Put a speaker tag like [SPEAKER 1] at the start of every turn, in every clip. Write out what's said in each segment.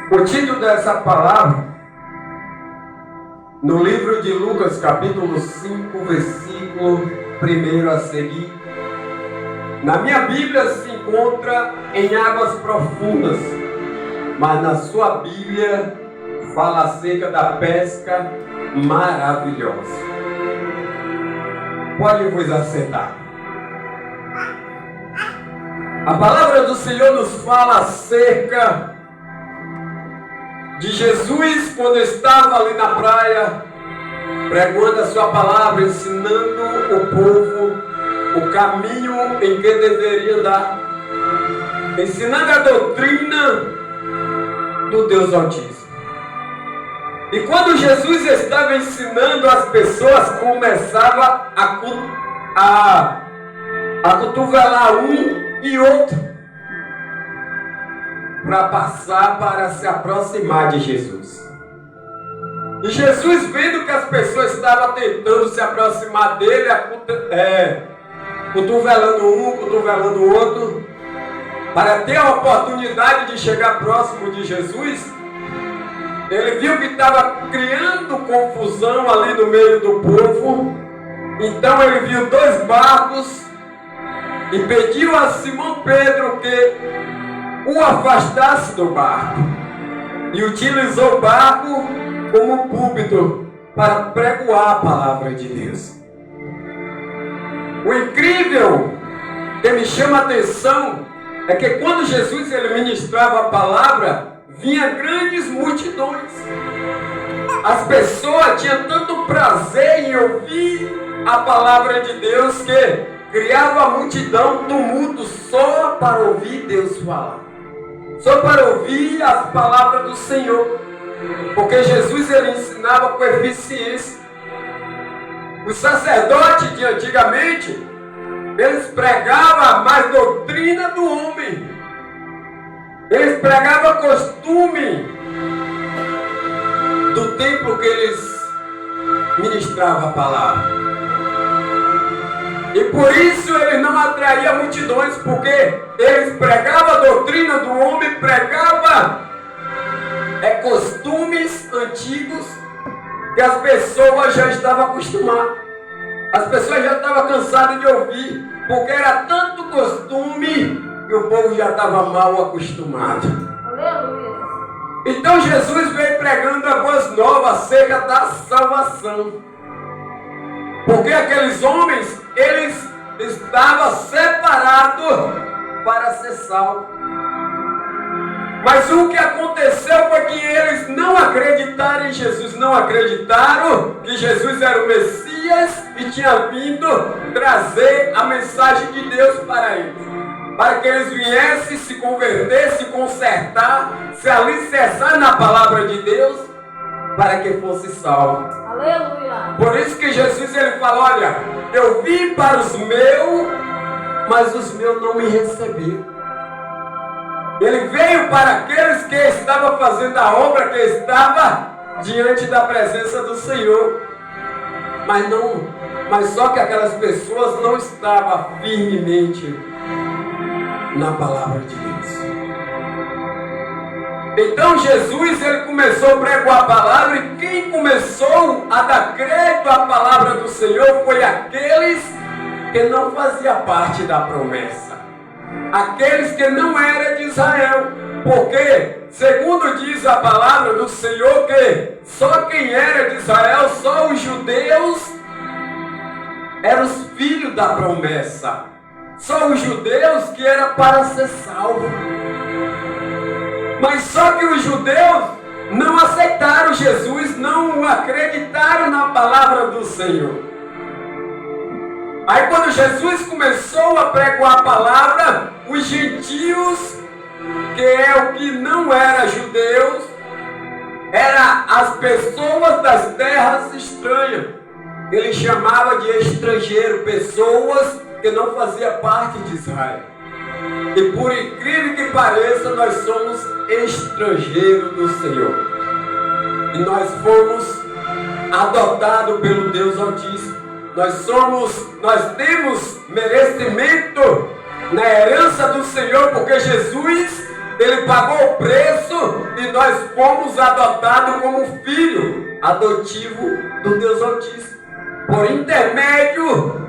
[SPEAKER 1] O título dessa palavra, no livro de Lucas, capítulo 5, versículo 1 a seguir, na minha Bíblia se encontra em águas profundas, mas na sua Bíblia fala acerca da pesca maravilhosa. Pode vos acertar. A palavra do Senhor nos fala acerca de Jesus quando estava ali na praia, pregando a sua palavra, ensinando o povo o caminho em que deveria andar, ensinando a doutrina do Deus Altíssimo. E quando Jesus estava ensinando, as pessoas começavam a cotovelar um e outro para passar, para se aproximar de Jesus. E Jesus, vendo que as pessoas estavam tentando se aproximar dele, cotovelando um, cotovelando o outro, para ter a oportunidade de chegar próximo de Jesus, ele viu que estava criando confusão ali no meio do povo. Então ele viu dois barcos e pediu a Simão Pedro que o afastasse do barco, e utilizou o barco como púlpito para pregoar a palavra de Deus. O incrível que me chama a atenção é que quando Jesus ele ministrava a palavra, vinha grandes multidões. As pessoas tinham tanto prazer em ouvir a palavra de Deus que criava a multidão, tumulto, só para ouvir Deus falar, só para ouvir as palavras do Senhor, porque Jesus ele ensinava com eficiência. Os sacerdotes de antigamente, eles pregavam mais doutrina do homem, eles pregavam costume do templo que eles ministravam a palavra. E por isso eles não atraíam multidões, porque eles pregavam a doutrina do homem, pregavam costumes antigos que as pessoas já estavam acostumadas. As pessoas já estavam cansadas de ouvir, porque era tanto costume que o povo já estava mal acostumado.
[SPEAKER 2] Aleluia.
[SPEAKER 1] Então Jesus veio pregando a boas novas acerca da salvação. Porque aqueles homens, eles estavam separados para ser salvos. Mas o que aconteceu foi que eles não acreditaram em Jesus, não acreditaram que Jesus era o Messias e tinha vindo trazer a mensagem de Deus para eles. Para que eles viessem se converter, se consertar, se alicerçar na palavra de Deus, para que fosse salvo.
[SPEAKER 2] Aleluia.
[SPEAKER 1] Por isso que Jesus ele fala: olha, eu vim para os meus, mas os meus não me receberam. Ele veio para aqueles que estavam fazendo a obra, que estava diante da presença do Senhor. Mas só que aquelas pessoas não estavam firmemente na palavra de Deus. Então Jesus ele começou a pregar a palavra, e quem começou a dar crédito à palavra do Senhor foi aqueles que não faziam parte da promessa. Aqueles que não eram de Israel, porque, segundo diz a palavra do Senhor, que só quem era de Israel, só os judeus, eram os filhos da promessa. Só os judeus que eram para ser salvos. Mas só que os judeus não aceitaram Jesus, não acreditaram na palavra do Senhor. Aí quando Jesus começou a pregar a palavra, os gentios, que é o que não era judeus, eram as pessoas das terras estranhas. Ele chamava de estrangeiro, pessoas que não faziam parte de Israel. E por incrível que pareça, nós somos estrangeiros do Senhor. E nós fomos adotados pelo Deus Altíssimo. Nós temos merecimento na herança do Senhor, porque Jesus Ele pagou o preço e nós fomos adotados como filho adotivo do Deus Altíssimo, por intermédio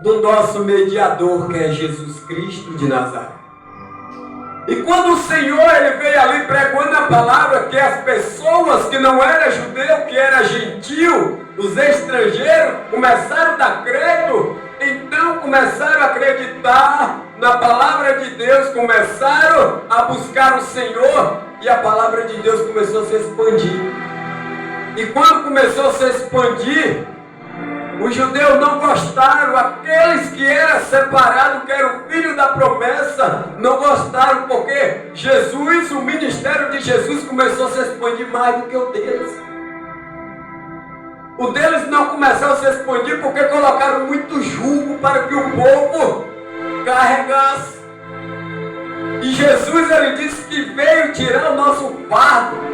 [SPEAKER 1] do nosso mediador, que é Jesus Cristo de Nazaré. E quando o Senhor ele veio ali pregando a palavra, que as pessoas que não eram judeu, que era gentil, os estrangeiros, começaram a dar crédito, então começaram a acreditar na palavra de Deus, começaram a buscar o Senhor, e a palavra de Deus começou a se expandir. E quando começou a se expandir, os judeus não gostaram, aqueles que eram separados, que eram filhos da promessa, não gostaram, porque Jesus, o ministério de Jesus começou a se expandir mais do que o deles. O deles não começou a se expandir porque colocaram muito jugo para que o povo carregasse. E Jesus, ele disse que veio tirar o nosso fardo.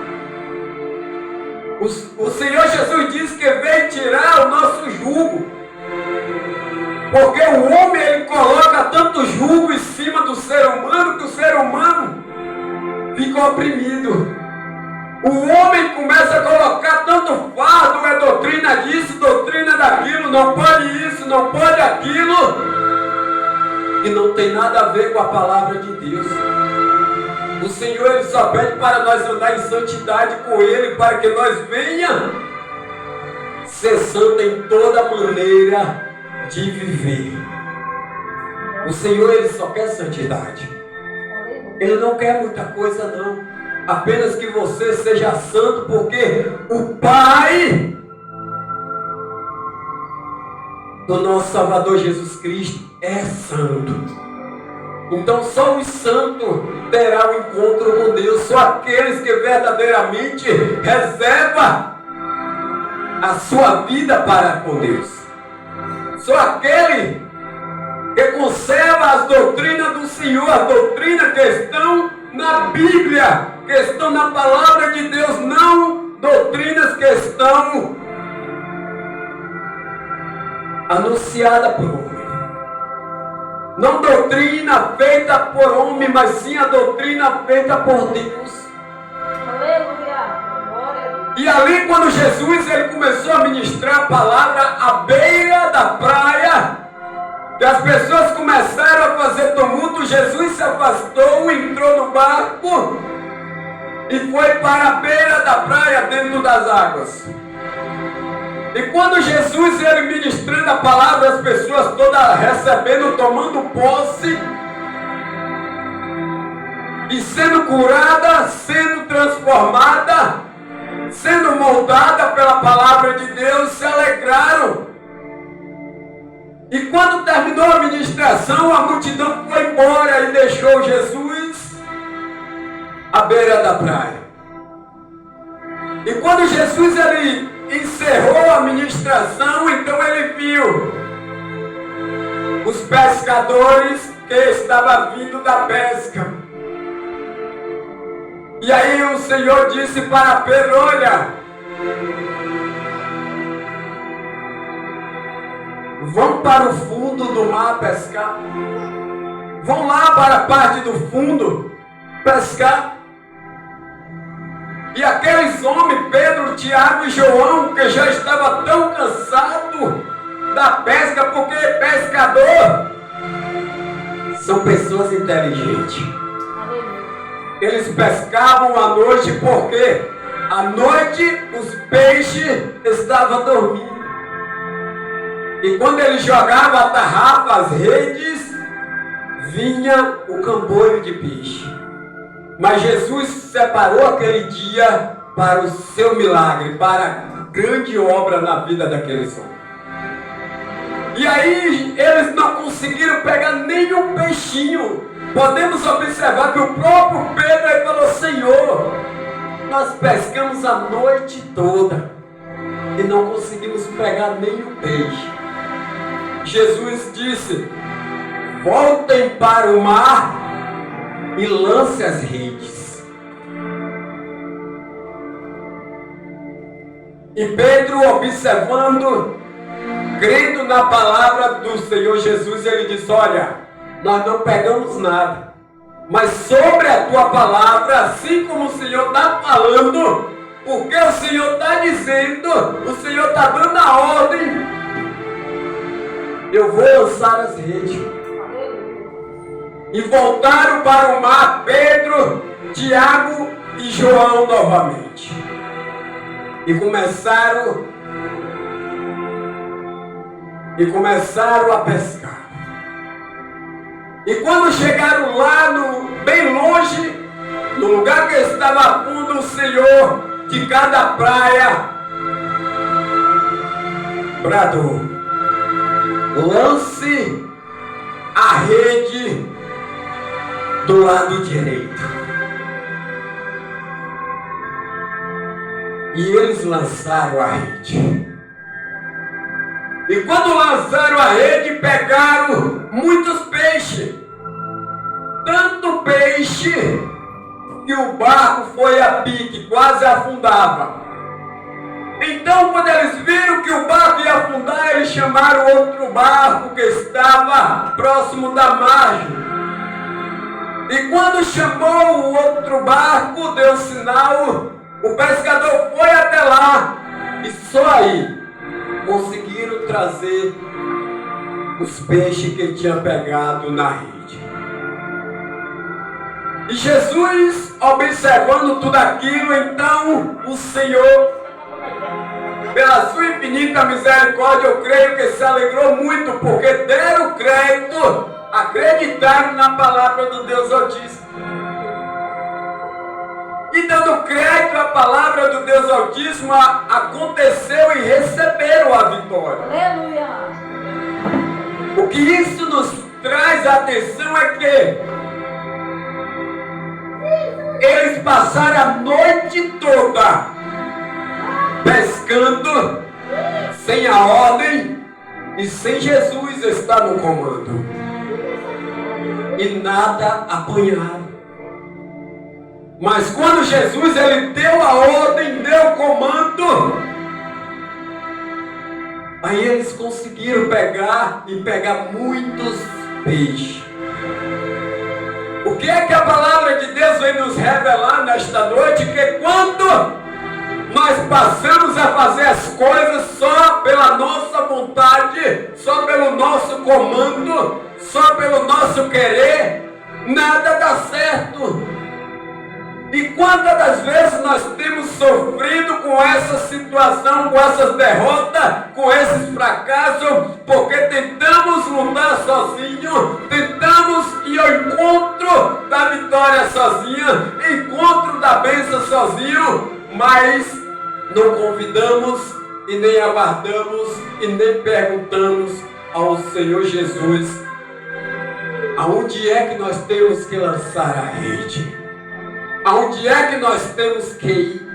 [SPEAKER 1] O Senhor Jesus disse que veio tirar o nosso jugo, porque o homem ele coloca tanto jugo em cima do ser humano, que o ser humano fica oprimido. O homem começa a colocar tanto fardo, é doutrina disso, doutrina daquilo, não pode isso, não pode aquilo, que não tem nada a ver com a palavra de Deus. O Senhor ele só pede para nós andar em santidade com Ele, para que nós venhamos ser santos em toda maneira de viver. O Senhor ele só quer santidade. Ele não quer muita coisa não. Apenas que você seja santo, porque o Pai do nosso Salvador Jesus Cristo é santo. Então só os santos terão um encontro com Deus, só aqueles que verdadeiramente reservam a sua vida para com Deus. Só aquele que conserva as doutrinas do Senhor, as doutrinas que estão na Bíblia, que estão na palavra de Deus, não doutrinas que estão anunciadas por homem. Não doutrina feita por homem, mas sim a doutrina feita por Deus.
[SPEAKER 2] Aleluia.
[SPEAKER 1] E ali quando Jesus ele começou a ministrar a palavra à beira da praia, que as pessoas começaram a fazer tumulto, Jesus se afastou, entrou no barco e foi para a beira da praia, dentro das águas. E quando Jesus ele ministrando a palavra, as pessoas todas recebendo, tomando posse e sendo curada, sendo transformada, sendo moldada pela palavra de Deus, se alegraram. E quando terminou a ministração, a multidão foi embora e deixou Jesus à beira da praia. E quando Jesus ele encerrou a ministração, então ele viu os pescadores que estavam vindo da pesca. E aí o Senhor disse para Pedro: olha, vão para o fundo do mar pescar. Vão lá para a parte do fundo pescar. E aqueles homens, Pedro, Tiago e João, que já estavam tão cansados da pesca, porque pescador são pessoas inteligentes. Eles pescavam à noite porque à noite os peixes estavam dormindo. E quando eles jogavam a tarrafa, as redes, vinha o camboio de peixe. Mas Jesus separou aquele dia para o seu milagre, para a grande obra na vida daqueles homens. E aí eles não conseguiram pegar nem um peixinho. Podemos observar que o próprio Pedro aí falou: Senhor, nós pescamos a noite toda e não conseguimos pegar nem um peixe. Jesus disse: voltem para o mar e lance as redes. E Pedro, observando, crendo na palavra do Senhor Jesus, ele disse: olha, nós não pegamos nada, mas sobre a tua palavra, assim como o Senhor está falando, porque o Senhor está dizendo, o Senhor está dando a ordem, eu vou lançar as redes. E voltaram para o mar Pedro, Tiago e João novamente. E começaram a pescar. E quando chegaram lá, bem longe, no lugar que estava fundo, o Senhor de cada praia bradou: lance a rede do lado direito. E eles lançaram a rede. E quando lançaram a rede, pegaram muitos peixes. Tanto peixe que o barco foi a pique, quase afundava. Então, quando eles viram que o barco ia afundar, eles chamaram outro barco que estava próximo da margem. E quando chamou o outro barco, deu sinal, o pescador foi até lá. E só aí conseguiram trazer os peixes que ele tinha pegado na rede. E Jesus, observando tudo aquilo, então o Senhor, pela sua infinita misericórdia, eu creio que se alegrou muito, porque deram crédito, acreditaram na palavra do Deus Altíssimo. E dando crédito à palavra do Deus Altíssimo, aconteceu e receberam a vitória.
[SPEAKER 2] Aleluia.
[SPEAKER 1] O que isso nos traz atenção é que eles passaram a noite toda pescando, sem a ordem e sem Jesus estar no comando. E nada apanharam. Mas quando Jesus ele deu a ordem, deu o comando, aí eles conseguiram pegar muitos peixes. O que é que a palavra de Deus vem nos revelar nesta noite? Que quando nós passamos a fazer as coisas só pela nossa vontade, só pelo nosso comando, só pelo nosso querer, nada dá certo. E quantas das vezes nós temos sofrido com essa situação, com essas derrotas, com esses fracassos, porque tentamos lutar sozinhos, tentamos ir ao encontro da vitória sozinho, encontro da bênção sozinho, mas não convidamos e nem aguardamos e nem perguntamos ao Senhor Jesus aonde é que nós temos que lançar a rede. Aonde é que nós temos que ir?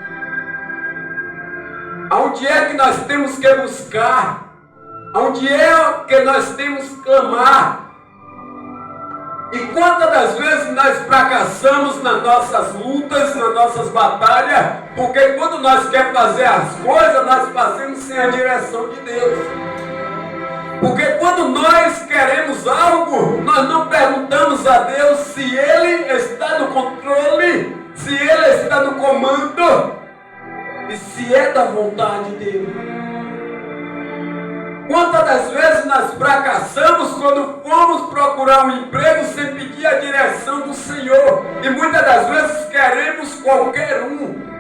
[SPEAKER 1] Aonde é que nós temos que buscar? Aonde é que nós temos que clamar? E quantas das vezes nós fracassamos nas nossas lutas, nas nossas batalhas, porque quando nós queremos fazer as coisas, nós fazemos sem a direção de Deus. Porque quando nós queremos algo, nós não perguntamos a Deus se Ele está no controle, se Ele está no comando e se é da vontade dEle. Quantas das vezes nós fracassamos quando fomos procurar um emprego sem pedir a direção do Senhor, e muitas das vezes queremos qualquer um.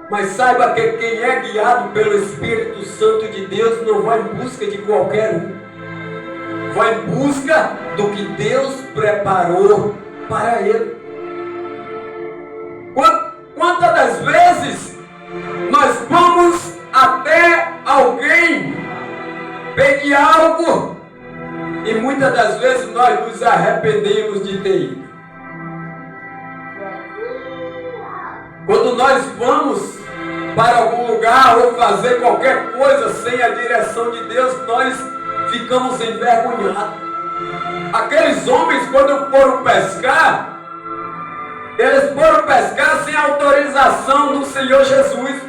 [SPEAKER 1] Mas saiba que quem é guiado pelo Espírito Santo de Deus não vai em busca de qualquer um. Vai em busca do que Deus preparou para ele. Quantas das vezes nós vamos até alguém pedir algo e muitas das vezes nós nos arrependemos de ter ido. Quando nós vamos para algum lugar ou fazer qualquer coisa sem a direção de Deus, nós ficamos envergonhados. Aqueles homens, quando foram pescar, eles foram pescar sem a autorização do Senhor Jesus.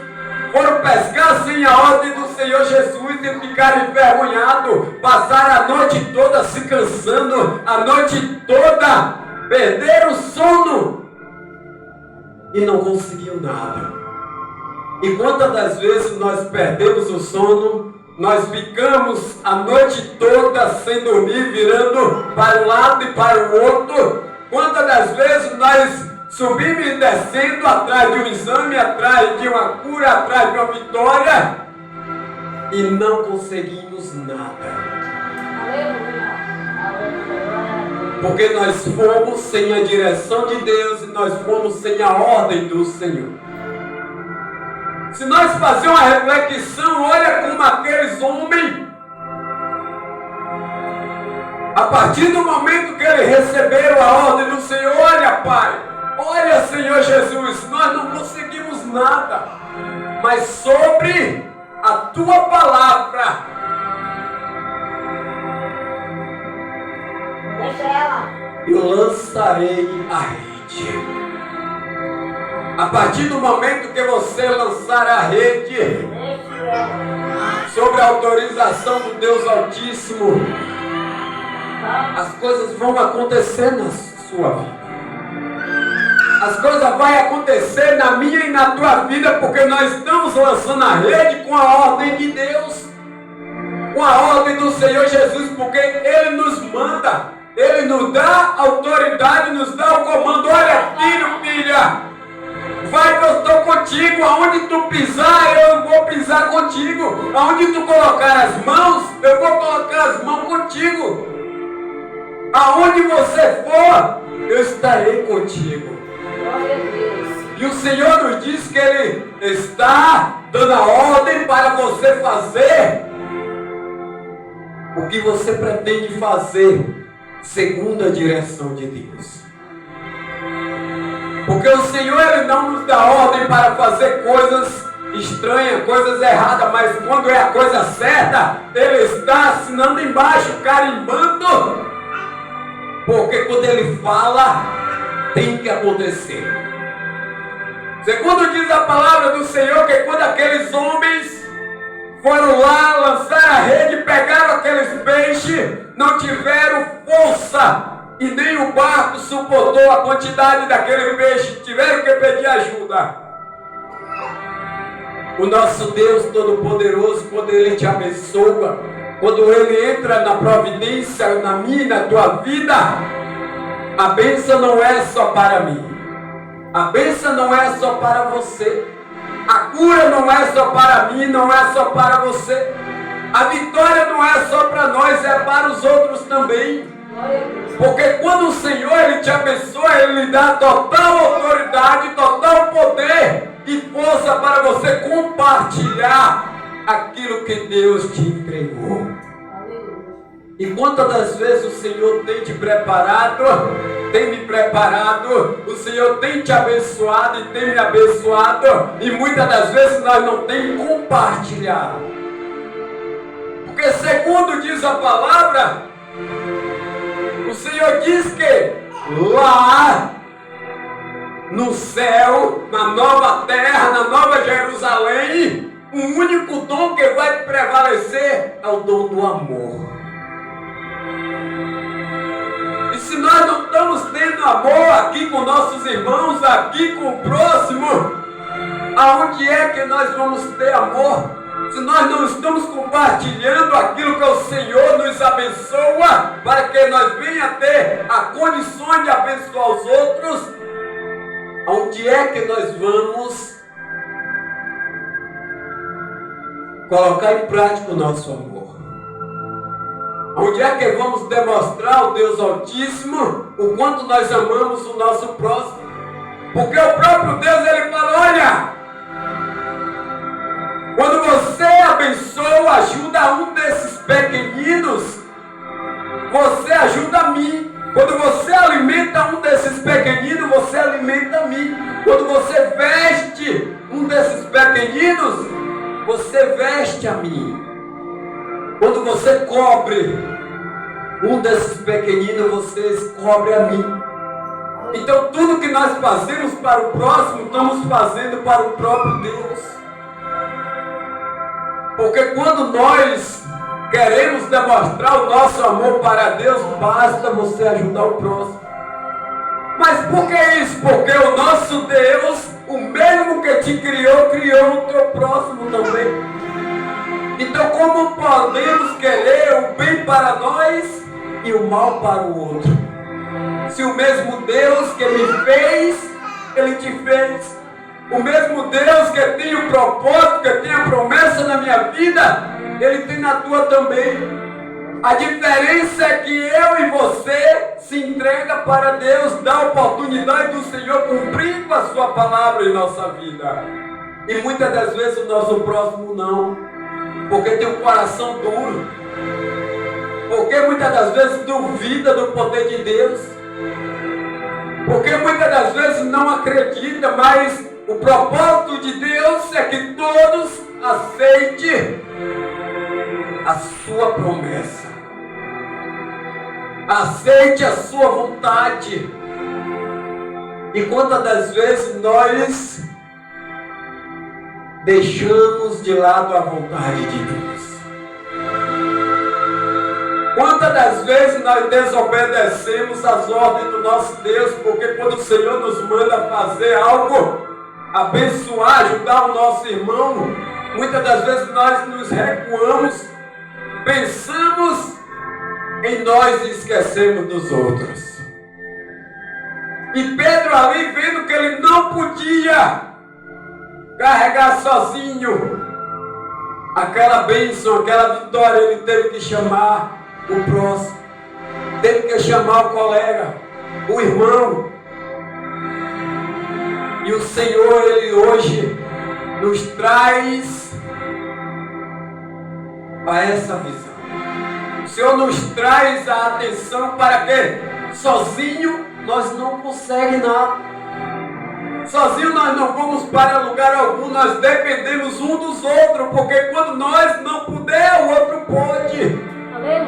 [SPEAKER 1] Foram pescar sem a ordem do Senhor Jesus e ficar envergonhado, passar a noite toda se cansando, a noite toda perder o sono e não conseguiu nada. E quantas das vezes nós perdemos o sono, nós ficamos a noite toda sem dormir, virando para um lado e para o outro. Quantas das vezes nós subimos e descendo atrás de um exame, atrás de uma cura, atrás de uma vitória e não conseguimos nada.
[SPEAKER 2] Aleluia. Aleluia.
[SPEAKER 1] Porque nós fomos sem a direção de Deus e nós fomos sem a ordem do Senhor. Se nós fazermos uma reflexão, olha como aqueles homens, a partir do momento que eles receberam a ordem do Senhor, olha Pai, olha Senhor Jesus, nós não conseguimos nada, mas sobre a Tua palavra,
[SPEAKER 2] Deixa ela.
[SPEAKER 1] eu lançarei a rede. A partir do momento que você lançar a rede,
[SPEAKER 2] Deixa ela.
[SPEAKER 1] sobre a autorização do Deus Altíssimo, as coisas vão acontecer na sua vida. As coisas vão acontecer na minha e na tua vida, porque nós estamos lançando a rede com a ordem de Deus, com a ordem do Senhor Jesus, porque Ele nos manda, Ele nos dá autoridade, nos dá o comando. Olha, filho, filha, vai que eu estou contigo, aonde tu pisar, eu vou pisar contigo, aonde tu colocar as mãos, eu vou colocar as mãos contigo, aonde você for, eu estarei contigo.
[SPEAKER 2] Glória a Deus.
[SPEAKER 1] E o Senhor nos diz que Ele está dando a ordem para você fazer o que você pretende fazer segundo a direção de Deus. Porque o Senhor, Ele não nos dá ordem para fazer coisas estranhas, coisas erradas, mas quando é a coisa certa, Ele está assinando embaixo, carimbando. Porque quando Ele fala, tem que acontecer. Segundo diz a palavra do Senhor, que quando aqueles homens foram lá lançar a rede, pegaram aqueles peixes, não tiveram força, e nem o barco suportou a quantidade daquele peixe, tiveram que pedir ajuda. O nosso Deus Todo-Poderoso, quando Ele te abençoa, quando Ele entra na providência, na minha e na tua vida, a bênção não é só para mim, a bênção não é só para você, a cura não é só para mim, não é só para você, a vitória não é só para nós, é para os outros também.
[SPEAKER 2] Glória a Deus.
[SPEAKER 1] Porque quando o Senhor Ele te abençoa, Ele lhe dá total autoridade, total poder e força para você compartilhar aquilo que Deus te entregou.
[SPEAKER 2] Aleluia.
[SPEAKER 1] E quantas das vezes o Senhor tem te preparado, tem me preparado, o Senhor tem te abençoado e tem me abençoado, e muitas das vezes nós não temos compartilhado. Porque segundo diz a palavra, o Senhor diz que lá no céu, na nova terra, na nova Jerusalém, o único dom que vai prevalecer é o dom do amor. E se nós não estamos tendo amor aqui com nossos irmãos, aqui com o próximo, aonde é que nós vamos ter amor? Se nós não estamos compartilhando aquilo que o Senhor nos abençoa, para que nós venha ter a condição de abençoar os outros, onde é que nós vamos colocar em prática o nosso amor? Onde é que vamos demonstrar ao Deus Altíssimo o quanto nós amamos o nosso próximo? Porque o próprio Deus, Ele fala, olha, quando você abençoa, ajuda um desses pequeninos, você ajuda a mim. Quando você alimenta um desses pequeninos, você alimenta a mim. Quando você veste um desses pequeninos, você veste a mim. Quando você cobre um desses pequeninos, você cobre a mim. Então tudo que nós fazemos para o próximo, estamos fazendo para o próprio Deus. Porque quando nós queremos demonstrar o nosso amor para Deus, basta você ajudar o próximo. Mas por que isso? Porque o nosso Deus, o mesmo que te criou, criou o teu próximo também. Então como podemos querer o bem para nós e o mal para o outro? Se o mesmo Deus que me fez, Ele te fez. O mesmo Deus que tem o propósito, que tem a promessa na minha vida, Ele tem na tua também. A diferença é que eu e você se entrega para Deus, dá a oportunidade do Senhor cumprir com a sua palavra em nossa vida. E muitas das vezes o nosso próximo não, porque tem um coração duro, porque muitas das vezes duvida do poder de Deus, porque muitas das vezes não acredita, mas o propósito de Deus é que todos aceitem a sua promessa, aceite a sua vontade. E quantas das vezes nós deixamos de lado a vontade de Deus? Quantas das vezes nós desobedecemos as ordens do nosso Deus, porque quando o Senhor nos manda fazer algo, abençoar, ajudar o nosso irmão, muitas das vezes nós nos recuamos, pensamos em nós e esquecemos dos outros. E Pedro ali, vendo que ele não podia carregar sozinho aquela bênção, aquela vitória, ele teve que chamar o próximo, teve que chamar o colega, o irmão. E o Senhor, Ele hoje nos traz a essa visão. O Senhor nos traz a atenção para que sozinho nós não conseguimos nada. Sozinho nós não vamos para lugar algum, nós dependemos um dos outros, porque quando nós não puder, o outro pode.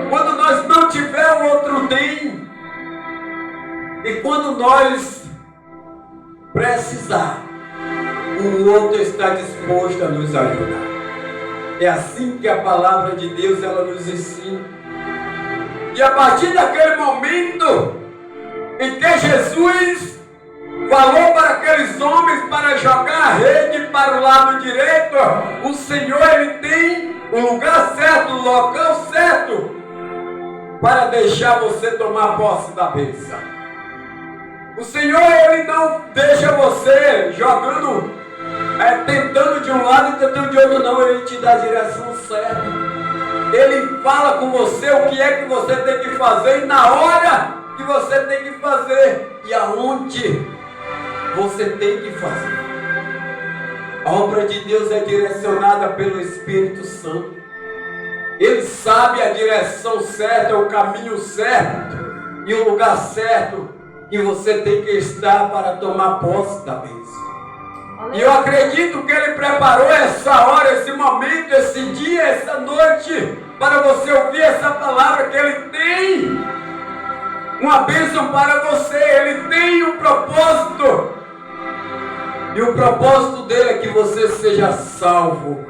[SPEAKER 1] Quando nós não tiver, o outro tem. E quando nós precisar, o outro está disposto a nos ajudar. É assim que a palavra de Deus ela nos ensina. E a partir daquele momento em que Jesus falou para aqueles homens para jogar a rede para o lado direito, o Senhor Ele tem o lugar certo, o local certo para deixar você tomar posse da bênção. O Senhor Ele não deixa você jogando, tentando de um lado e tentando de outro, não. Ele te dá a direção certa. Ele fala com você o que é que você tem que fazer e na hora que você tem que fazer e aonde você tem que fazer. A obra de Deus é direcionada pelo Espírito Santo. Ele sabe a direção certa, o caminho certo e o lugar certo que você tem que estar para tomar posse da bênção. E eu acredito que Ele preparou essa hora, esse momento, esse dia, essa noite, para você ouvir essa palavra, que Ele tem uma bênção para você, Ele tem um propósito. E o propósito dele é que você seja salvo.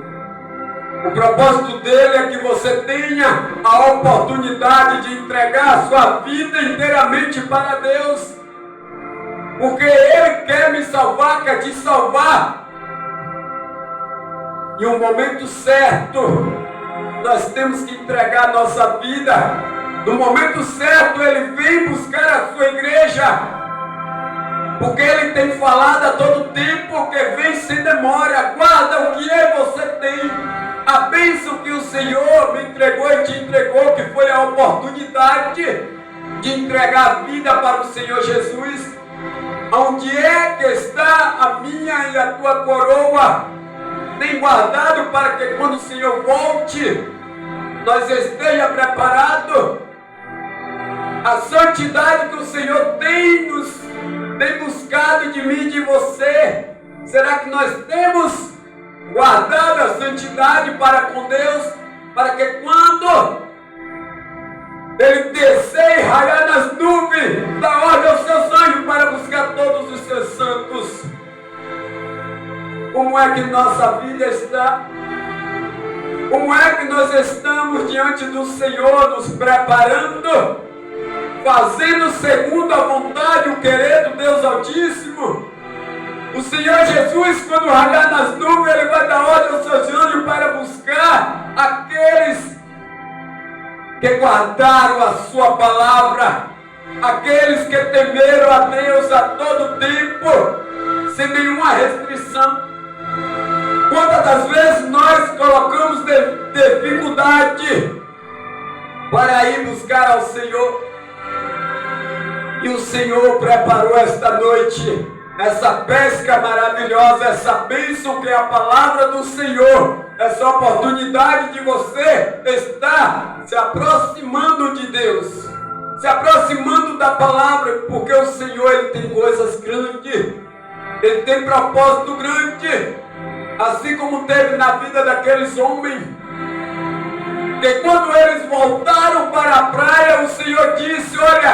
[SPEAKER 1] O propósito dele é que você tenha a oportunidade de entregar a sua vida inteiramente para Deus. Porque Ele quer me salvar, quer te salvar. E o momento certo, nós temos que entregar a nossa vida. No momento certo, Ele vem buscar a sua igreja. Porque Ele tem falado a todo tempo, que vem sem demora. Aguarda o que você tem. A bênção que o Senhor me entregou e te entregou, que foi a oportunidade de entregar a vida para o Senhor Jesus. Onde é que está a minha e a tua coroa? Tem guardado para que quando o Senhor volte, nós esteja preparado. A santidade que o Senhor tem buscado de mim e de você. Será que nós temos guardado a santidade para com Deus? Para que quando Ele descer e raiar nas nuvens, dá ordem aos seus anjos para buscar todos os seus santos. Como é que nossa vida está? Como é que nós estamos diante do Senhor, nos preparando, fazendo segundo a vontade, o querer do Deus Altíssimo? O Senhor Jesus, quando raiar nas nuvens, Ele vai dar ordem aos seus anjos para buscar aqueles que guardaram a sua palavra, aqueles que temeram a Deus a todo tempo, sem nenhuma restrição. Quantas das vezes nós colocamos dificuldade para ir buscar ao Senhor, e o Senhor preparou esta noite essa pesca maravilhosa, essa bênção que é a palavra do Senhor, essa oportunidade de você estar se aproximando de Deus, se aproximando da palavra, porque o Senhor, Ele tem coisas grandes, Ele tem propósito grande, assim como teve na vida daqueles homens, que quando eles voltaram para a praia, o Senhor disse: olha,